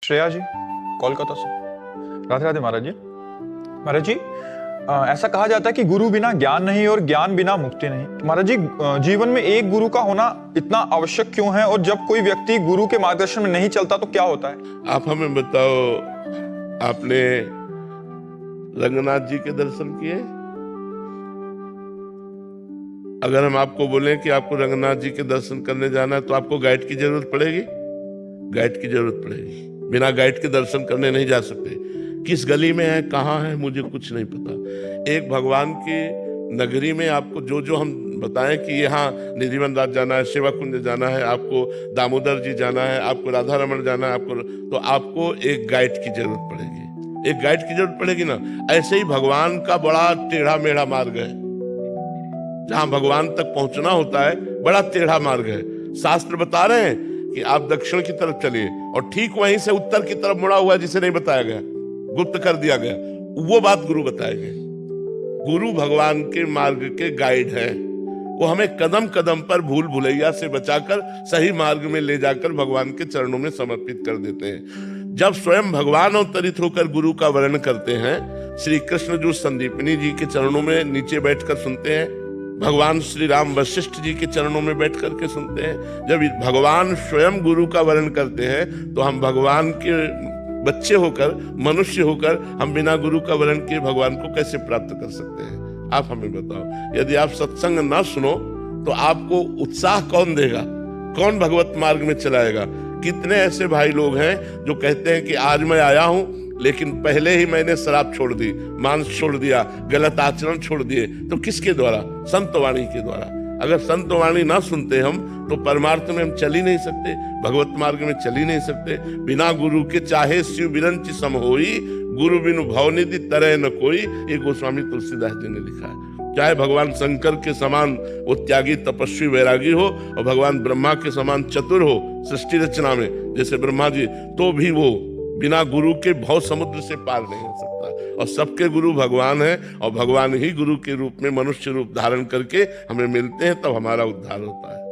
श्रेया जी, कोलकाता से। राधे राधे महाराज जी। महाराज जी, ऐसा कहा जाता है कि गुरु बिना ज्ञान नहीं और ज्ञान बिना मुक्ति नहीं। महाराज जी, जीवन में एक गुरु का होना इतना आवश्यक क्यों है, और जब कोई व्यक्ति गुरु के मार्गदर्शन में नहीं चलता तो क्या होता है? आप हमें बताओ, आपने रंगनाथ जी के दर्शन किए? अगर हम आपको बोलें कि आपको रंगनाथ जी के दर्शन करने जाना है तो आपको गाइड की जरूरत पड़ेगी? गाइड की जरूरत पड़ेगी। बिना गाइड के दर्शन करने नहीं जा सकते। किस गली में है, कहाँ है, मुझे कुछ नहीं पता। एक भगवान की नगरी में आपको जो जो हम बताएं कि यहाँ निधिवन राज जाना है, सेवा कुंज जाना है, आपको दामोदर जी जाना है, आपको राधा रमण जाना है, तो आपको एक गाइड की जरूरत पड़ेगी। एक गाइड की जरूरत पड़ेगी ना। ऐसे ही भगवान का बड़ा टेढ़ा मेढ़ा मार्ग है। जहां भगवान तक पहुंचना होता है बड़ा टेढ़ा मार्ग है। शास्त्र बता रहे हैं कि आप दक्षिण की तरफ चलिए, और ठीक वहीं से उत्तर की तरफ मुड़ा हुआ जिसे नहीं बताया गया, गुप्त कर दिया गया, वो बात गुरु बताएंगे। गुरु भगवान के मार्ग के गाइड हैं। वो हमें कदम कदम पर भूल भुलैया से बचाकर सही मार्ग में ले जाकर भगवान के चरणों में समर्पित कर देते हैं। जब स्वयं भगवान अवतरित होकर गुरु का वर्णन करते हैं, श्री कृष्ण जो संदीपनी जी के चरणों में नीचे बैठकर सुनते हैं, भगवान श्री राम वशिष्ठ जी के चरणों में बैठ करके सुनते हैं। जब भगवान स्वयं गुरु का वर्णन करते हैं तो हम भगवान के बच्चे होकर, मनुष्य होकर, हम बिना गुरु का वर्णन किए भगवान को कैसे प्राप्त कर सकते हैं? आप हमें बताओ। यदि आप सत्संग ना सुनो तो आपको उत्साह कौन देगा? कौन भगवत मार्ग में चलाएगा? कितने ऐसे भाई लोग हैं जो कहते हैं कि आज मैं आया हूं, लेकिन पहले ही मैंने शराब छोड़ दी, मांस छोड़ दिया, गलत आचरण छोड़ दिए। तो किसके द्वारा? संत वाणी के द्वारा। अगर संत वाणी ना सुनते हम तो परमार्थ में हम चल ही नहीं सकते, भगवत मार्ग में चल ही नहीं सकते। बिना गुरु के चाहे शिव बिरंच सम होई, गुरु बिनु भवनिधि तरह न कोई। ये गोस्वामी तुलसीदास जी ने लिखा है। चाहे भगवान शंकर के समान वो त्यागी तपस्वी वैरागी हो, और भगवान ब्रह्मा के समान चतुर हो सृष्टि रचना में, जैसे ब्रह्मा जी, तो भी वो बिना गुरु के भव समुद्र से पार नहीं हो सकता। और सबके गुरु भगवान हैं, और भगवान ही गुरु के रूप में मनुष्य रूप धारण करके हमें मिलते हैं, तब हमारा उद्धार होता है।